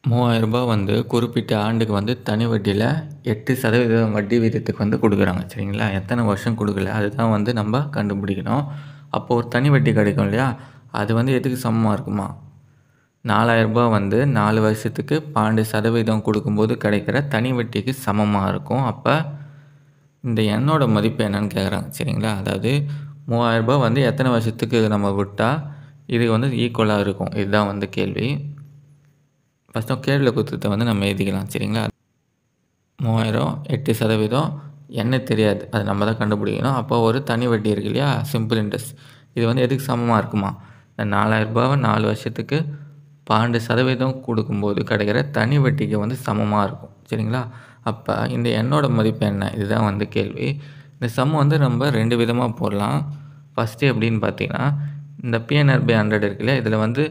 ரூ. 3000 வந்து குறிப்பிட்ட ஆண்டுக்கு வந்து தனி வட்டியில 8% வட்டி வீதத்துக்கு வந்து குடுக்குறாங்க. சரிங்களா? எத்தனை வருஷம் குடுக்கல அதுதான் வந்து நம்ம கண்டுபிடிக்கணும். அப்போ ஒரு தனி வட்டி கிடைக்கும் இல்லையா? அது வந்து எதுக்கு சமமா இருக்குமா? ரூ. 4000 வந்து 4 வருஷத்துக்கு 12% குடுக்கும்போது கிடைக்கிற தனி வட்டிக்கு சமமா இருக்கும். அப்ப இந்த எண்ணோட மதிப்பு என்னன்னு கேட்குறாங்க. சரிங்களா? அதாவது ரூ. 3000 வந்து எத்தனை வருஷத்துக்கு நம்ம விட்டா இது வந்து ஈக்குவலா இருக்கும்? இதுதான் வந்து கேள்வி. ஃபர்ஸ்ட்டு கேள்வியில குடுத்தத வந்து நம்ம எழுதிக்கலாம். சரிங்களா? 3000 8% என்ன தெரியாது. அது நம்ம தான் கண்டுபிடிக்கணும். அப்போ ஒரு தனி வட்டி இருக்கு இல்லையா? Simple interest. இது வந்து எதுக்கு சமமா இருக்குமா? இந்த ரூ. 4000 4 வருஷத்துக்கு 12% குடுக்கும்போது கிடைக்கிற தனி வட்டிக்கு வந்து சமமா இருக்கும். சரிங்களா? அப்ப இந்த எண்ணோட மதிப்பு என்ன? இதுதான் வந்து கேள்வி. இந்த சம் வந்து நம்ம 2 விதமா போடலாம். ஃபர்ஸ்ட்டு எப்படின்னு பார்த்தீங்கன்னா, இந்த பிஎன்ஆர் பை 100 இருக்கு இல்லையா? இதில வந்து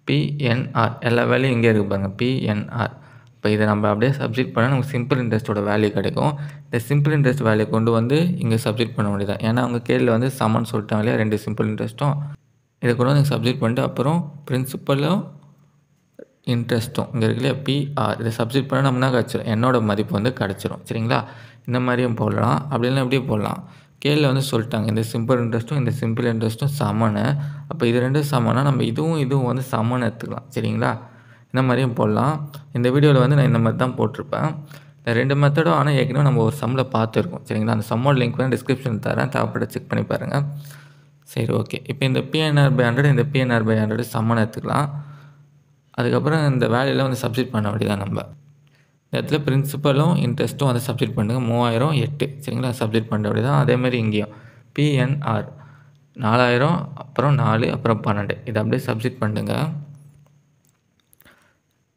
பிஎன்ஆர் எல்லா வேல்யூயும் இங்கே இருக்கு பாருங்க. பிஎன்ஆர். இப்போ இதை நம்ம அப்படியே சப்ஸ்டிட்யூட் பண்ணா நமக்கு சிம்பிள் இன்ட்ரெஸ்ட்டோட வேல்யூ கிடைக்கும். இந்த சிம்பிள் இன்ட்ரெஸ்ட் வேல்யூ கொண்டு வந்து இங்கே சப்ஸ்டிட்யூட் பண்ண வேண்டியது தான். ஏன்னா அவங்க கேள்வியில வந்து சமன்னு சொல்லிட்டாங்க இல்லையா? 2 சிம்பிள் இன்ட்ரெஸ்ட்டும். இதை கொண்டு வந்து சப்ஸ்டிட்யூட் பண்ணிட்டு அப்புறம் பிரின்சிபலும் இன்ட்ரெஸ்ட்டும் இங்கே இருக்கு இல்லையா? பிஆர் இதை சப்ஸ்டிட்யூட் பண்ணால் நமக்கு என்ன கிடச்சிரும்? என்னோட மதிப்பு வந்து கிடச்சிரும். சரிங்களா? இந்த மாதிரியும் போடலாம். அப்படி இல்லைனா எப்படியும் போடலாம். கேள்வியில வந்து சொல்லிட்டாங்க. இந்த சிம்பிள் இன்ட்ரெஸ்ட்டும் இந்த சிம்பிள் இன்ட்ரெஸ்ட்டும் சமன்னு. அப்போ இது 2ம் சமன்னா நம்ம இதுவும் வந்து சமன்னு எடுத்துக்கலாம். சரிங்களா? இந்த மாதிரியும் போடலாம். இந்த வீடியோவில் வந்து நான் இந்த மாதிரி தான் போட்டிருப்பேன். இந்த 2 மெத்தடும் ஆனால் ஏற்கனவே நம்ம ஒரு சம்மில் பார்த்துருக்கோம். சரிங்களா? அந்த சம்மோட லிங்க் வந்து டிஸ்கிரிப்ஷனில் தரேன். தேவைப்பட்ட செக் பண்ணி பாருங்கள். சரி ஓகே. இப்போ இந்த பிஎன்ஆர் பை 100 இந்த பிஎன்ஆர் பை 100 சமன்னு எடுத்துக்கலாம். அதுக்கப்புறம் இந்த வேல்யூலாம் வந்து சப்ஸ்டிட்யூட் பண்ண வேண்டியதான் நம்ம. இந்த இடத்துல பிரின்சிபலும் இன்ட்ரெஸ்ட்டும் வந்து சப்ஸ்டிட்யூட் பண்ணுங்க. 3000 8 சரிங்களா? சப்ஸ்டிட்யூட் பண்ண வேண்டியதான். அதேமாதிரி இங்கேயும் பிஎன்ஆர் 4000 அப்புறம் 4 அப்புறம் 12 இதை அப்படியே சப்ஸ்டிட்யூட் பண்ணுங்க.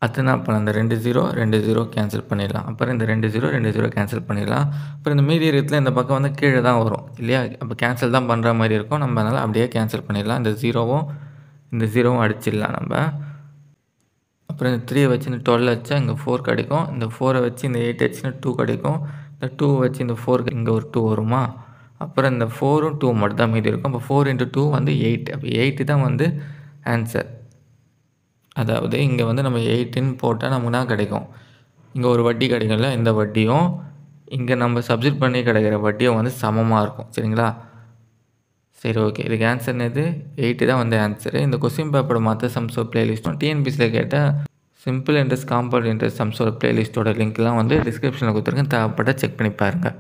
அடுத்து என்ன பண்ணலாம்? இந்த 2 0 2 0 கேன்சல் பண்ணிடலாம். அப்புறம் இந்த 2 0 2 0 கேன்சல் பண்ணிடலாம். அப்புறம் இந்த மீதி இருக்கிறதுல இந்த பக்கம் வந்து கீழே தான் வரும் இல்லையா? அப்போ கேன்சல் தான் பண்ணுற மாதிரி இருக்கும். நம்ம அதனால் அப்படியே கேன்சல் பண்ணிடலாம். இந்த 0வும் இந்த 0வும் அடிச்சிடலாம் நம்ம. அப்புறம் இந்த 3 வச்சு இந்த 12 வச்சா இங்கே 4 கிடைக்கும். இந்த 4 வச்சு இந்த 8 வச்சுன்னா 2 கிடைக்கும். இந்த 2 வச்சு இந்த 4 இங்கே ஒரு 2 வருமா? அப்புறம் இந்த 4ம் 2 மட்டும் தான் மீதி இருக்கும். அப்போ 4 × 2 வந்து 8. அப்போ 8 தான் வந்து ஆன்சர். அதாவது இங்கே வந்து நம்ம 8ன்னு போட்டால் நமக்கு என்ன கிடைக்கும்? இங்கே ஒரு வட்டி கிடைக்கும்ல, இந்த வட்டியும் இங்கே நம்ம சப்ஸ்டிட்யூட் பண்ணி கிடைக்கிற வட்டியும் வந்து சமமாக இருக்கும். சரிங்களா? சரி ஓகே. இதுக்கு ஆன்சர் என்னது? 8 தான் வந்து ஆன்சரு. இந்த கொஸ்டின் பேப்பரோட மற்ற சம்ஸோட பிளேலிஸ்ட்டும் டிஎன்பிசியில் கேட்ட சிம்பிள் இன்ட்ரெஸ்ட் காம்பவுண்ட் இன்ட்ரெஸ்ட் சம்ஸோட பிளேலிஸ்ட்டோட லிங்க்லாம் வந்து டிஸ்கிரிப்ஷனில் கொடுத்துருக்கேன். தேவைப்பட்டால் செக் பண்ணி பாருங்கள்.